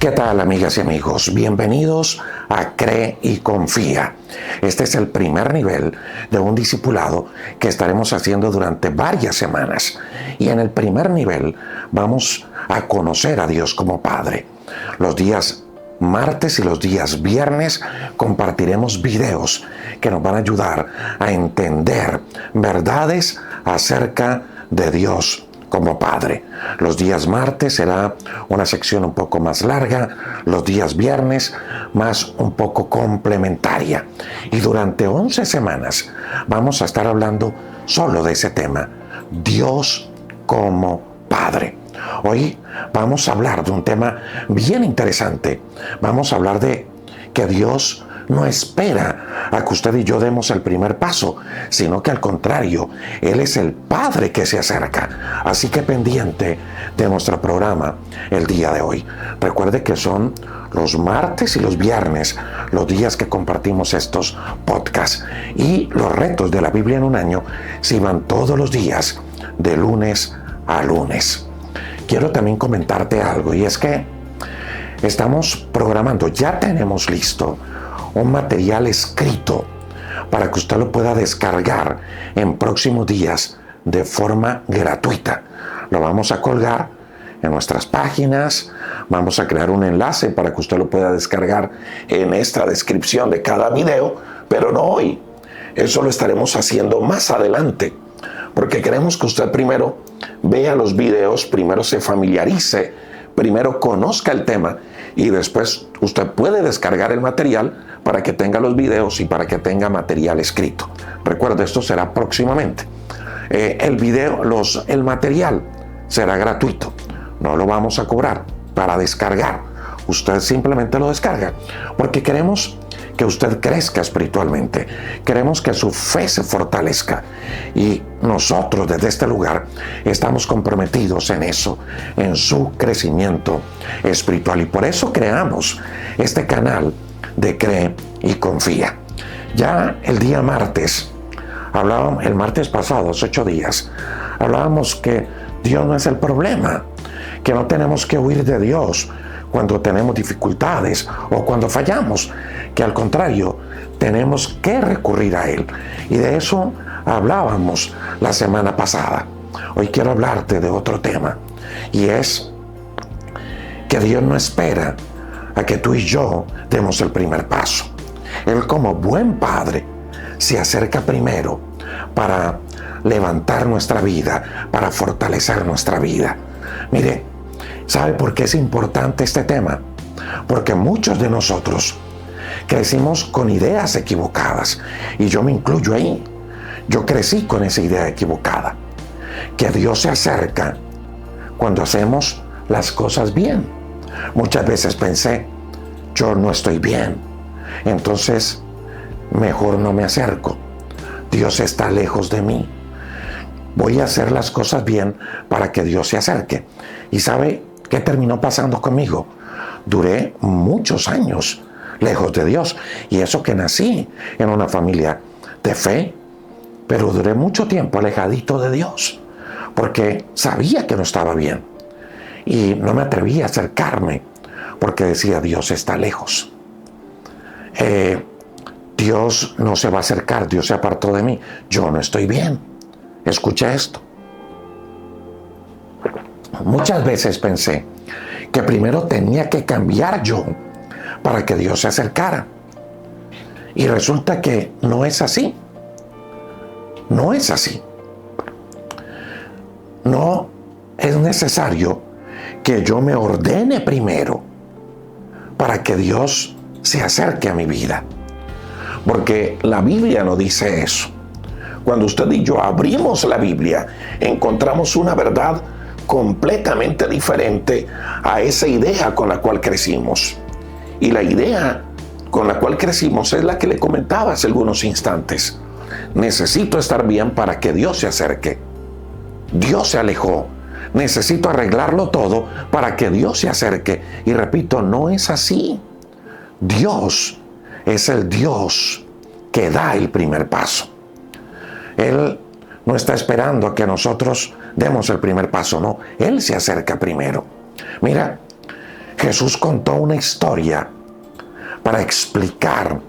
¿Qué tal, amigas y amigos? Bienvenidos a Cree y Confía. Este es el primer nivel de un discipulado que estaremos haciendo durante varias semanas. Y en el primer nivel vamos a conocer a Dios como Padre. Los días martes y los días viernes compartiremos videos que nos van a ayudar a entender verdades acerca de Dios como Padre. Los días martes será una sección un poco más larga, los días viernes más un poco complementaria. Y durante 11 semanas vamos a estar hablando solo de ese tema, Dios como Padre. Hoy vamos a hablar de un tema bien interesante. Vamos a hablar de que Dios no espera a que usted y yo demos el primer paso, sino que al contrario, Él es el Padre que se acerca. Así que pendiente de nuestro programa el día de hoy. Recuerde que son los martes y los viernes los días que compartimos estos podcasts. Y los retos de la Biblia en un año se van todos los días, de lunes a lunes. Quiero también comentarte algo, y es que estamos programando, ya tenemos listo un material escrito para que usted lo pueda descargar en próximos días de forma gratuita. Lo vamos a colgar en nuestras páginas, vamos a crear un enlace para que usted lo pueda descargar en esta descripción de cada video, pero no hoy. Eso lo estaremos haciendo más adelante, porque queremos que usted primero vea los videos, primero se familiarice, primero conozca el tema y después usted puede descargar el material para que tenga los videos y para que tenga material escrito. Recuerde, esto será próximamente. El material será gratuito, no lo vamos a cobrar para descargar. Usted simplemente lo descarga porque queremos que usted crezca espiritualmente, queremos que su fe se fortalezca y nosotros desde este lugar estamos comprometidos en eso, en su crecimiento espiritual, y por eso creamos este canal de Cree y Confía. Ya el día martes, el martes pasado, hace 8 días, hablábamos que Dios no es el problema, que no tenemos que huir de Dios cuando tenemos dificultades o cuando fallamos, que al contrario, tenemos que recurrir a Él. Y de eso hablábamos la semana pasada. Hoy quiero hablarte de otro tema, y es que Dios no espera a que tú y yo demos el primer paso. Él, como buen padre, se acerca primero para levantar nuestra vida, para fortalecer nuestra vida. Mire, ¿sabe por qué es importante este tema? Porque muchos de nosotros crecimos con ideas equivocadas, y yo me incluyo ahí. Yo crecí con esa idea equivocada, que Dios se acerca cuando hacemos las cosas bien. Muchas veces pensé, yo no estoy bien, entonces mejor no me acerco. Dios está lejos de mí. Voy a hacer las cosas bien para que Dios se acerque. ¿Y sabe qué terminó pasando conmigo? Duré muchos años lejos de Dios, y eso que nací en una familia de fe, pero duré mucho tiempo alejadito de Dios, porque sabía que no estaba bien y no me atrevía a acercarme, porque decía, Dios está lejos. Dios no se va a acercar, Dios se apartó de mí, yo no estoy bien. Escucha esto. Muchas veces pensé que primero tenía que cambiar yo para que Dios se acercara. Y resulta que no es así. No es así. No es necesario que yo me ordene primero para que Dios se acerque a mi vida. Porque la Biblia no dice eso. Cuando usted y yo abrimos la Biblia, encontramos una verdad completamente diferente a esa idea con la cual crecimos. Y la idea con la cual crecimos es la que le comentaba hace algunos instantes. Necesito estar bien para que Dios se acerque. Dios se alejó. Necesito arreglarlo todo para que Dios se acerque. Y repito, no es así. Dios es el Dios que da el primer paso. Él no está esperando a que nosotros demos el primer paso, no. Él se acerca primero. Mira, Jesús contó una historia para explicar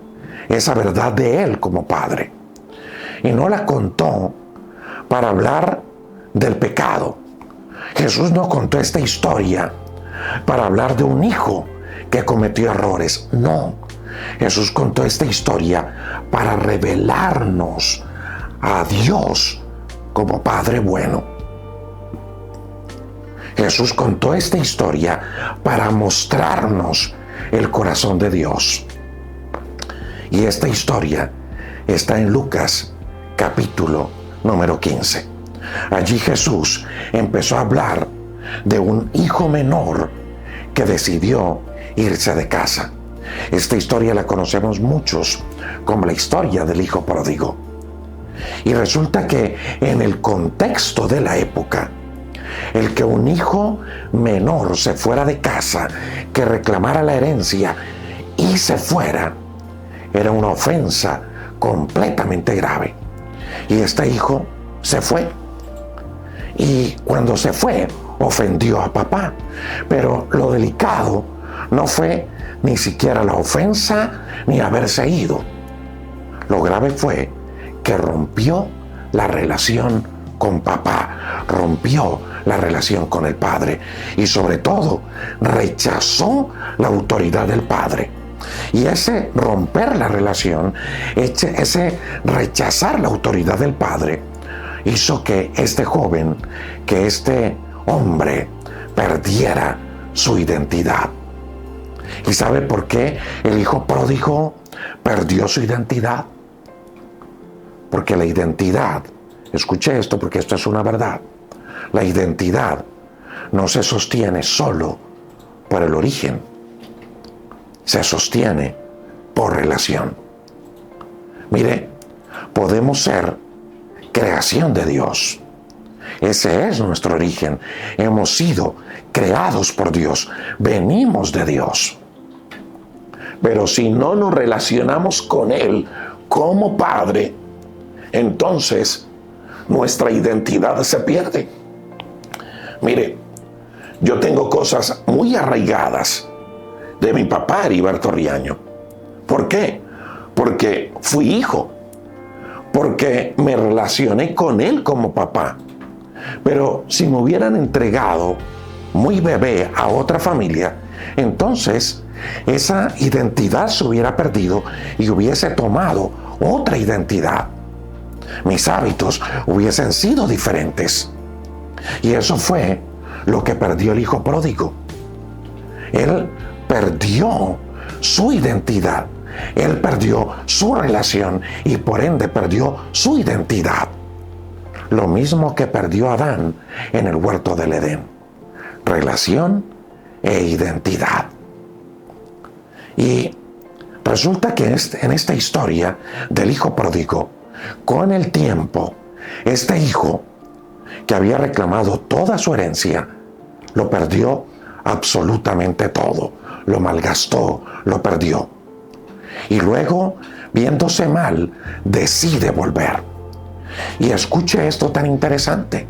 esa verdad de Él como Padre. Y no la contó para hablar del pecado. Jesús no contó esta historia para hablar de un hijo que cometió errores. No, Jesús contó esta historia para revelarnos a Dios como Padre bueno. Jesús contó esta historia para mostrarnos el corazón de Dios. Y esta historia está en Lucas capítulo número 15. Allí Jesús empezó a hablar de un hijo menor que decidió irse de casa. Esta historia la conocemos muchos como la historia del hijo pródigo. Y resulta que en el contexto de la época, el que un hijo menor se fuera de casa, que reclamara la herencia y se fuera, era una ofensa completamente grave. Y este hijo se fue. Y cuando se fue, ofendió a papá. Pero lo delicado no fue ni siquiera la ofensa ni haberse ido. Lo grave fue que rompió la relación con papá, rompió la relación con el padre y sobre todo rechazó la autoridad del padre. Y ese romper la relación, ese rechazar la autoridad del padre, hizo que este joven, que este hombre perdiera su identidad. ¿Y sabe por qué el hijo pródigo perdió su identidad? Porque la identidad, escuche esto porque esto es una verdad, la identidad no se sostiene solo por el origen, se sostiene por relación. Mire, podemos ser creación de Dios. Ese es nuestro origen. Hemos sido creados por Dios. Venimos de Dios. Pero si no nos relacionamos con Él como Padre, entonces nuestra identidad se pierde. Mire, yo tengo cosas muy arraigadas de mi papá Heriberto Riaño. ¿Por qué? Porque fui hijo. Porque me relacioné con él como papá. Pero si me hubieran entregado muy bebé a otra familia, entonces esa identidad se hubiera perdido y hubiese tomado otra identidad. Mis hábitos hubiesen sido diferentes. Y eso fue lo que perdió el hijo pródigo. Él perdió su identidad. Él perdió su relación y por ende perdió su identidad. Lo mismo que perdió Adán en el huerto del Edén. Relación e identidad. Y resulta que en esta historia del hijo pródigo, con el tiempo, este hijo que había reclamado toda su herencia, lo perdió absolutamente todo. Lo malgastó, lo perdió. Y luego, viéndose mal, decide volver. Y escuche esto tan interesante.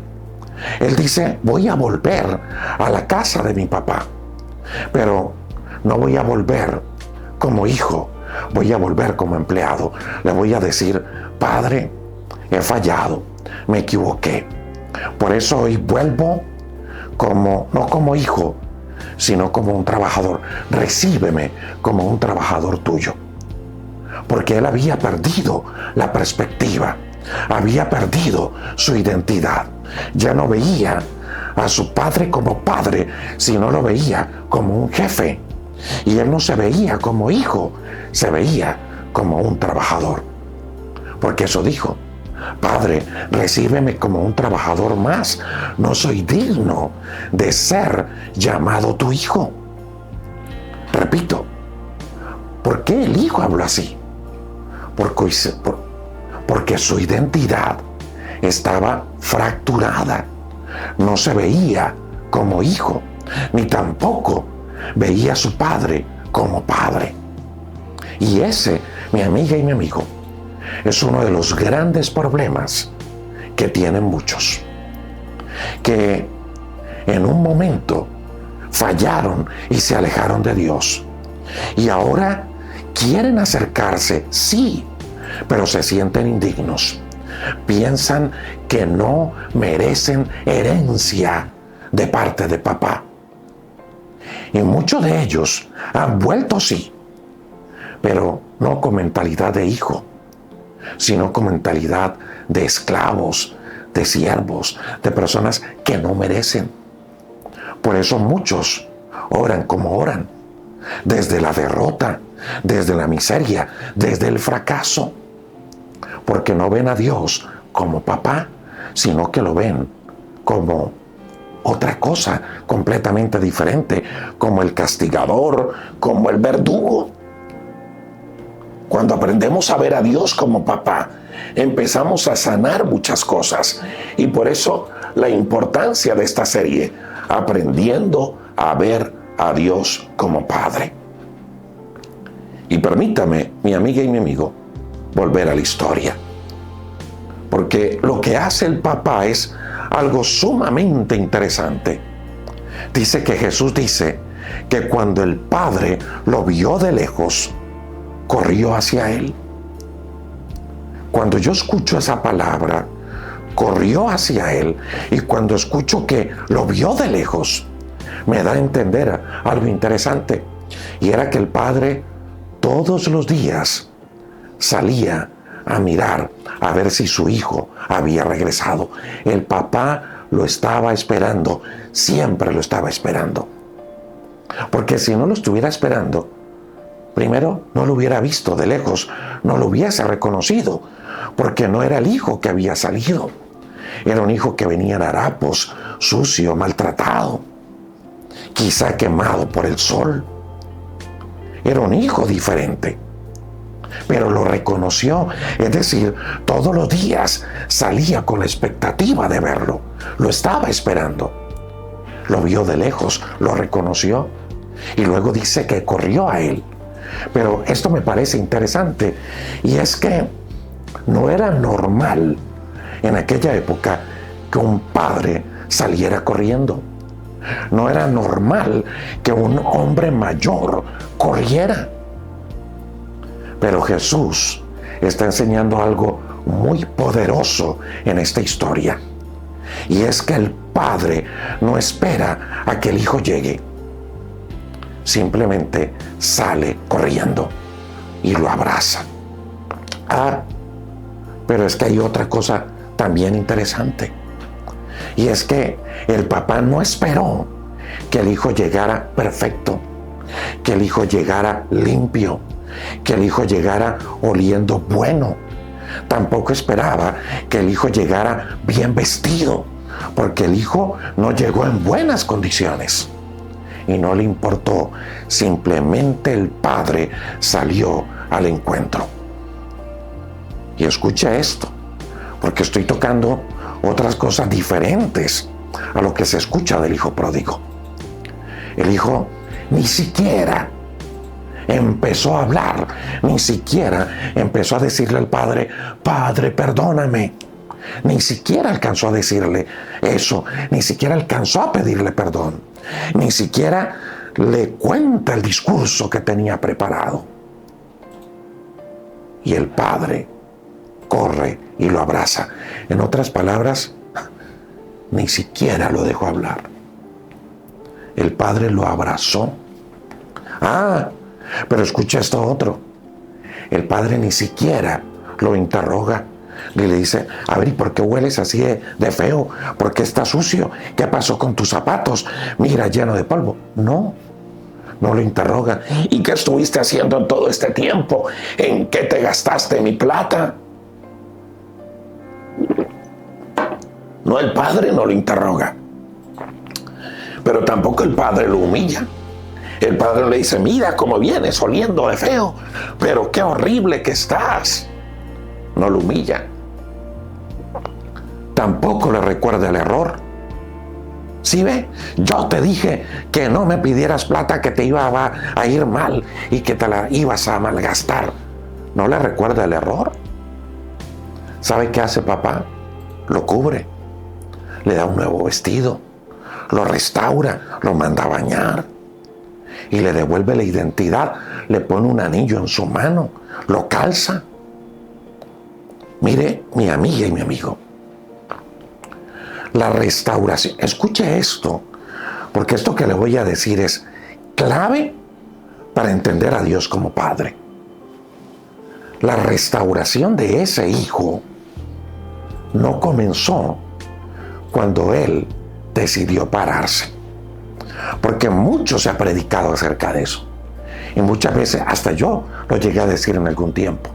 Él dice, voy a volver a la casa de mi papá, pero no voy a volver como hijo, voy a volver como empleado. Le voy a decir, padre, he fallado, me equivoqué. Por eso hoy vuelvo no como hijo, sino como un trabajador. Recíbeme como un trabajador tuyo. Porque él había perdido la perspectiva, había perdido su identidad. Ya no veía a su padre como padre, sino lo veía como un jefe. Y él no se veía como hijo, se veía como un trabajador. Porque eso dijo, Padre, recíbeme como un trabajador más. No soy digno de ser llamado tu hijo. Repito, ¿por qué el hijo habló así? Porque su identidad estaba fracturada. No se veía como hijo, ni tampoco veía a su padre como padre. Y ese, mi amiga y mi amigo, es uno de los grandes problemas que tienen muchos. Que en un momento fallaron y se alejaron de Dios. Y ahora quieren acercarse, sí, pero se sienten indignos. Piensan que no merecen herencia de parte de papá. Y muchos de ellos han vuelto, sí, pero no con mentalidad de hijo, sino con mentalidad de esclavos, de siervos, de personas que no merecen. Por eso muchos oran como oran, desde la derrota, desde la miseria, desde el fracaso, porque no ven a Dios como papá, sino que lo ven como otra cosa completamente diferente, como el castigador, como el verdugo. Cuando aprendemos a ver a Dios como papá, empezamos a sanar muchas cosas. Y por eso la importancia de esta serie, aprendiendo a ver a Dios como Padre. Y permítame, mi amiga y mi amigo, volver a la historia. Porque lo que hace el papá es algo sumamente interesante. Dice que Jesús dice que cuando el Padre lo vio de lejos, corrió hacia él. Cuando yo escucho esa palabra, corrió hacia él, y cuando escucho que lo vio de lejos, me da a entender algo interesante, y era que el Padre todos los días salía a mirar a ver si su hijo había regresado. El papá lo estaba esperando, siempre lo estaba esperando. Porque si no lo estuviera esperando, primero no lo hubiera visto de lejos, no lo hubiese reconocido, porque no era el hijo que había salido. Era un hijo que venía en harapos, sucio, maltratado, quizá quemado por el sol. Era un hijo diferente, pero lo reconoció, es decir, todos los días salía con la expectativa de verlo, lo estaba esperando. Lo vio de lejos, lo reconoció, y luego dice que corrió a él. Pero esto me parece interesante, y es que no era normal en aquella época que un padre saliera corriendo. No era normal que un hombre mayor corriera. Pero Jesús está enseñando algo muy poderoso en esta historia. Y es que el Padre no espera a que el Hijo llegue. Simplemente sale corriendo y lo abraza. Pero es que hay otra cosa también interesante. Y es que el papá no esperó que el hijo llegara perfecto, que el hijo llegara limpio, que el hijo llegara oliendo bueno. Tampoco esperaba que el hijo llegara bien vestido, porque el hijo no llegó en buenas condiciones. Y no le importó, simplemente el padre salió al encuentro. Y escucha esto, porque estoy tocando otras cosas diferentes a lo que se escucha del hijo pródigo. El hijo ni siquiera empezó a hablar, ni siquiera empezó a decirle al padre: Padre, perdóname. Ni siquiera alcanzó a decirle eso, ni siquiera alcanzó a pedirle perdón, ni siquiera le cuenta el discurso que tenía preparado. Y el padre corre y lo abraza. En otras palabras, ni siquiera lo dejó hablar. El padre lo abrazó. Pero escucha esto otro. El padre ni siquiera lo interroga. Y le dice: a ver, ¿y por qué hueles así de feo? ¿Por qué estás sucio? ¿Qué pasó con tus zapatos? Mira, lleno de polvo. No lo interroga. ¿Y qué estuviste haciendo en todo este tiempo? ¿En qué te gastaste mi plata? No, el padre no lo interroga. Pero tampoco el padre lo humilla. El padre le dice: mira cómo vienes oliendo de feo, pero qué horrible que estás. No lo humilla. Tampoco le recuerda el error. ¿Sí ve? Yo te dije que no me pidieras plata, que te iba a ir mal y que te la ibas a malgastar. ¿No le recuerda el error? ¿Sabe qué hace papá? Lo cubre. Le da un nuevo vestido. lo restaura, lo manda a bañar y le devuelve la identidad, le pone un anillo en su mano, lo calza. Mire, mi amiga y mi amigo, la restauración, escuche esto, porque esto que le voy a decir es clave para entender a Dios como Padre. La restauración de ese hijo no comenzó cuando él decidió pararse, porque mucho se ha predicado acerca de eso, y muchas veces hasta yo lo llegué a decir en algún tiempo.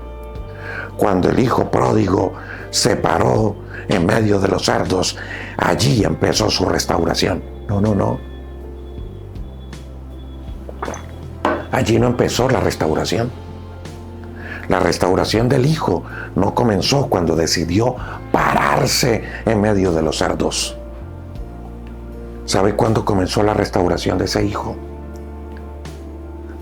Cuando el hijo pródigo se paró en medio de los cerdos, allí empezó su restauración. No. Allí no empezó la restauración. La restauración del hijo no comenzó cuando decidió pararse en medio de los cerdos. ¿Sabe cuándo comenzó la restauración de ese hijo?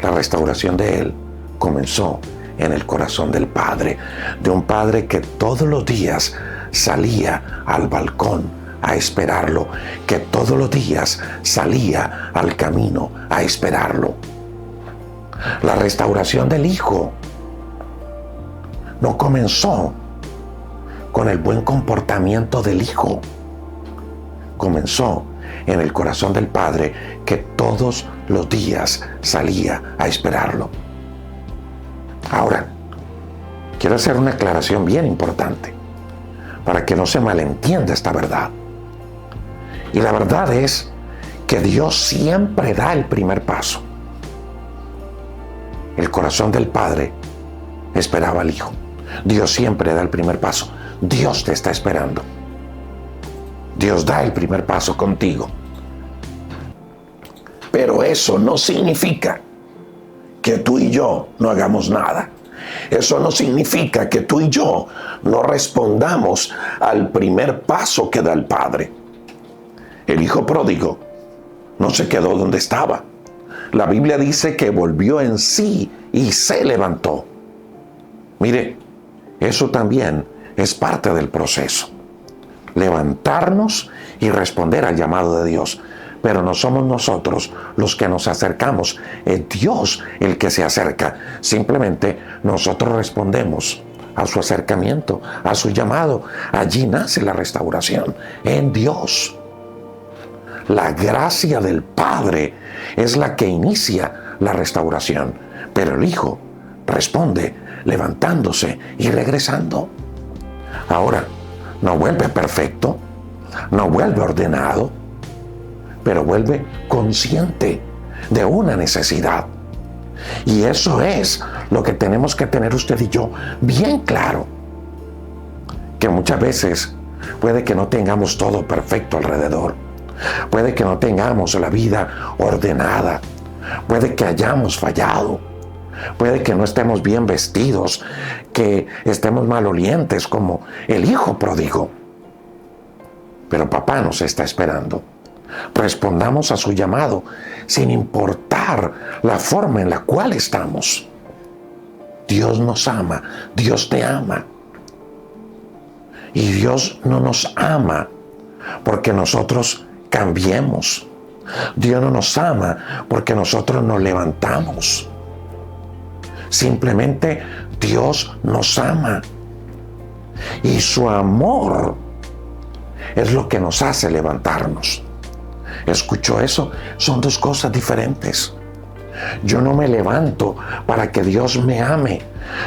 La restauración de él comenzó en el corazón del padre, de un padre que todos los días salía al balcón a esperarlo, que todos los días salía al camino a esperarlo. La restauración del hijo no comenzó con el buen comportamiento del hijo, comenzó en el corazón del padre que todos los días salía a esperarlo. Ahora, quiero hacer una aclaración bien importante para que no se malentienda esta verdad. Y la verdad es que Dios siempre da el primer paso. El corazón del padre esperaba al hijo. Dios siempre da el primer paso. Dios te está esperando. Dios da el primer paso contigo. Pero eso no significa que tú y yo no hagamos nada. Eso no significa que tú y yo no respondamos al primer paso que da el Padre. El hijo pródigo no se quedó donde estaba. La Biblia dice que volvió en sí y se levantó. Mire, eso también es parte del proceso. Levantarnos y responder al llamado de Dios. Pero no somos nosotros los que nos acercamos, es Dios el que se acerca. Simplemente nosotros respondemos a su acercamiento, a su llamado. Allí nace la restauración, en Dios. La gracia del Padre es la que inicia la restauración, pero el Hijo responde levantándose y regresando. Ahora, no vuelve perfecto, no vuelve ordenado, pero vuelve consciente de una necesidad. Y eso es lo que tenemos que tener usted y yo bien claro. Que muchas veces puede que no tengamos todo perfecto alrededor. Puede que no tengamos la vida ordenada. Puede que hayamos fallado. Puede que no estemos bien vestidos, que estemos malolientes como el hijo pródigo. Pero papá nos está esperando. Respondamos a su llamado sin importar la forma en la cual estamos. Dios nos ama, Dios te ama. Y Dios no nos ama porque nosotros cambiemos. Dios no nos ama porque nosotros nos levantamos. Simplemente Dios nos ama. Y su amor es lo que nos hace levantarnos. ¿Escuchó eso? Son dos cosas diferentes. Yo no me levanto para que Dios me ame.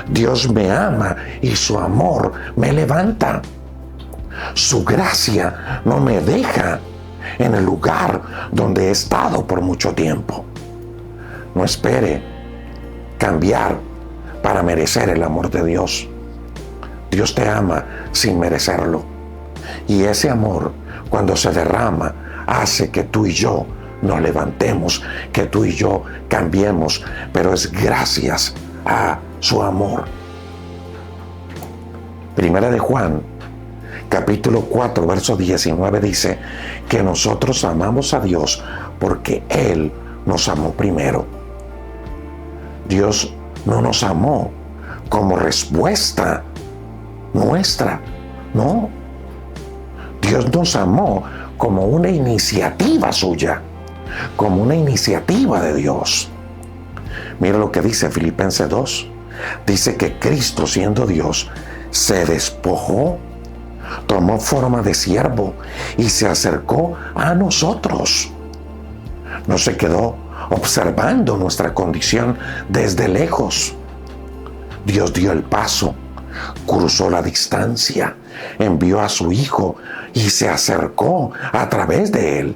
Dios me ama y su amor me levanta. Su gracia no me deja en el lugar donde he estado por mucho tiempo. No espere cambiar para merecer el amor de Dios. Dios te ama sin merecerlo. Y ese amor, cuando se derrama, hace que tú y yo nos levantemos, que tú y yo cambiemos, pero es gracias a su amor. Primera de Juan, capítulo 4, verso 19 dice que nosotros amamos a Dios porque Él nos amó primero. Dios no nos amó como respuesta nuestra, no. Dios nos amó como una iniciativa suya, como una iniciativa de Dios. Mira lo que dice Filipenses 2. Dice que Cristo, siendo Dios, se despojó, tomó forma de siervo y se acercó a nosotros. No se quedó observando nuestra condición desde lejos. Dios dio el paso, cruzó la distancia, envió a su Hijo y se acercó a través de él.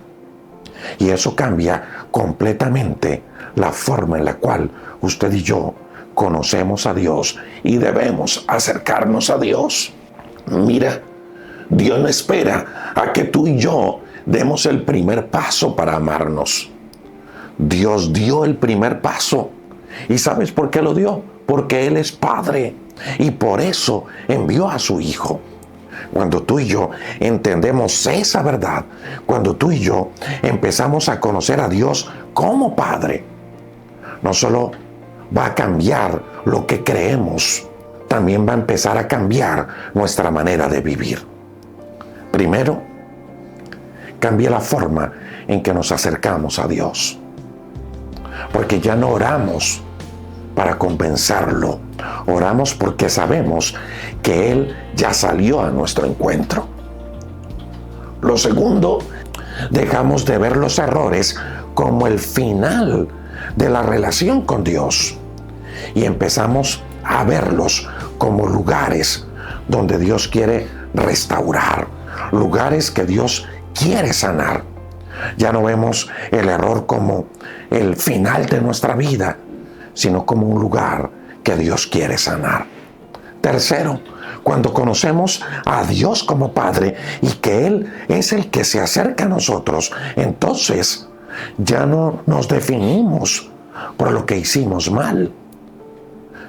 Y eso cambia completamente la forma en la cual usted y yo conocemos a Dios y debemos acercarnos a Dios. Mira, Dios no espera a que tú y yo demos el primer paso para amarnos. Dios dio el primer paso. ¿Y sabes por qué lo dio? Porque Él es Padre y por eso envió a su Hijo. Cuando tú y yo entendemos esa verdad, cuando tú y yo empezamos a conocer a Dios como Padre, no solo va a cambiar lo que creemos, también va a empezar a cambiar nuestra manera de vivir. Primero, cambia la forma en que nos acercamos a Dios, porque ya no oramos para convencerlo, oramos porque sabemos que Él ya salió a nuestro encuentro. Lo segundo, dejamos de ver los errores como el final de la relación con Dios y empezamos a verlos como lugares donde Dios quiere restaurar, lugares que Dios quiere sanar. Ya no vemos el error como el final de nuestra vida, sino como un lugar que Dios quiere sanar. Tercero, cuando conocemos a Dios como Padre y que Él es el que se acerca a nosotros, entonces ya no nos definimos por lo que hicimos mal,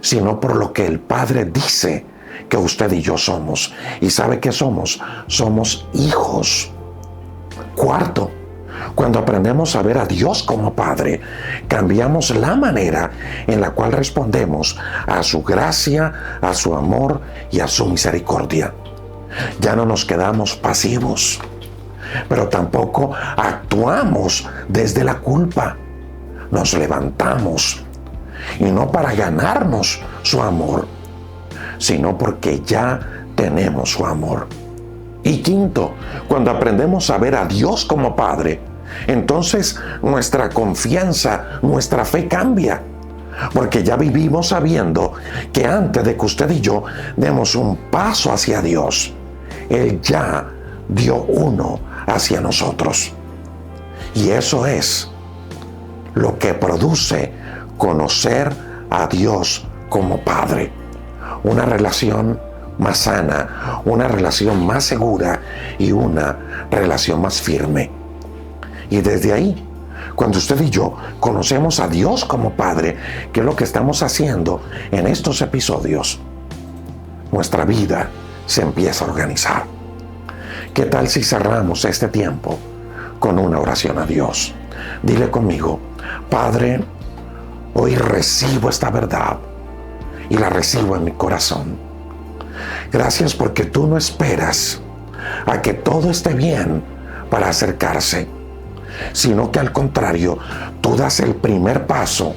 sino por lo que el Padre dice que usted y yo somos. ¿Y sabe qué somos? Somos hijos. Cuarto, cuando aprendemos a ver a Dios como Padre, cambiamos la manera en la cual respondemos a su gracia, a su amor y a su misericordia. Ya no nos quedamos pasivos, pero tampoco actuamos desde la culpa. Nos levantamos, y no para ganarnos su amor, sino porque ya tenemos su amor. Y quinto, cuando aprendemos a ver a Dios como Padre, entonces nuestra confianza, nuestra fe cambia, porque ya vivimos sabiendo que antes de que usted y yo demos un paso hacia Dios, Él ya dio uno hacia nosotros. Y eso es lo que produce conocer a Dios como Padre. Una relación más sana, una relación más segura y una relación más firme. Y desde ahí, cuando usted y yo conocemos a Dios como Padre, que es lo que estamos haciendo en estos episodios, nuestra vida se empieza a organizar. ¿Qué tal si cerramos este tiempo con una oración a Dios? Dile conmigo: Padre, hoy recibo esta verdad y la recibo en mi corazón. Gracias porque tú no esperas a que todo esté bien para acercarse, sino que al contrario, tú das el primer paso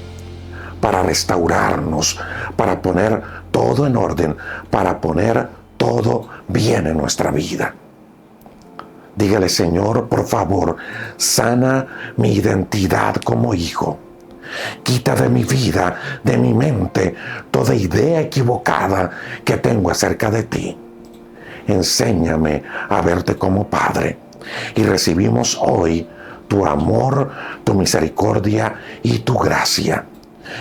para restaurarnos, para poner todo en orden, para poner todo bien en nuestra vida. Dígale: Señor, por favor, sana mi identidad como hijo. Quita de mi vida, de mi mente, toda idea equivocada que tengo acerca de ti. Enséñame a verte como Padre. Y recibimos hoy tu amor, tu misericordia y tu gracia.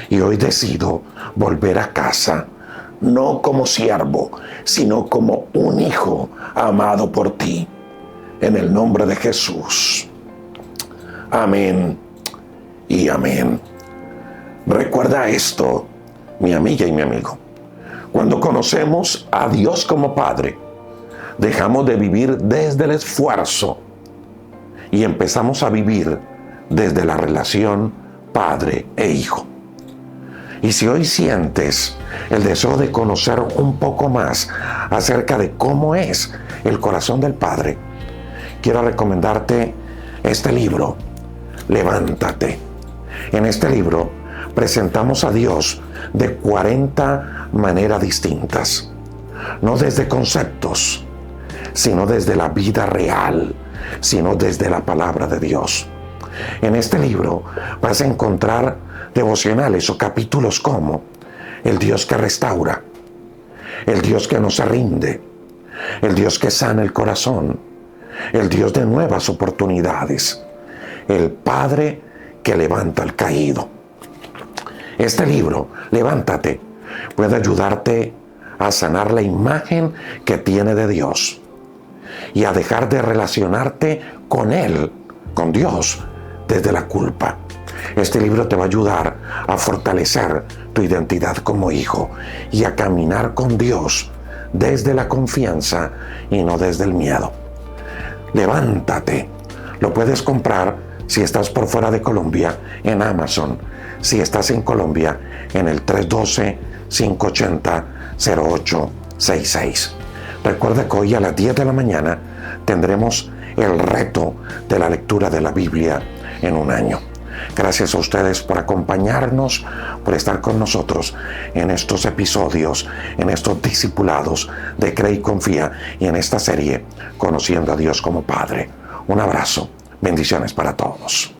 Y hoy decido volver a casa, no como siervo, sino como un hijo amado por ti. En el nombre de Jesús. Amén y amén. Recuerda esto, mi amiga y mi amigo. Cuando conocemos a Dios como Padre, dejamos de vivir desde el esfuerzo y empezamos a vivir desde la relación padre e hijo. Y si hoy sientes el deseo de conocer un poco más acerca de cómo es el corazón del Padre, quiero recomendarte este libro, Levántate. En este libro presentamos a Dios de 40 maneras distintas, no desde conceptos, sino desde la vida real, sino desde la palabra de Dios. En este libro vas a encontrar devocionales o capítulos como el Dios que restaura, el Dios que no se rinde, el Dios que sana el corazón, el Dios de nuevas oportunidades, el Padre que levanta al caído. Este libro, Levántate, puede ayudarte a sanar la imagen que tiene de Dios y a dejar de relacionarte con Él, con Dios, desde la culpa. Este libro te va a ayudar a fortalecer tu identidad como hijo y a caminar con Dios desde la confianza y no desde el miedo. Levántate. Lo puedes comprar si estás por fuera de Colombia en Amazon. Si estás en Colombia en el 312-580-0866. Recuerda que hoy a las 10 de la mañana tendremos el reto de la lectura de la Biblia en un año. Gracias a ustedes por acompañarnos, por estar con nosotros en estos episodios, en estos discipulados de Cree y Confía y en esta serie Conociendo a Dios como Padre. Un abrazo, bendiciones para todos.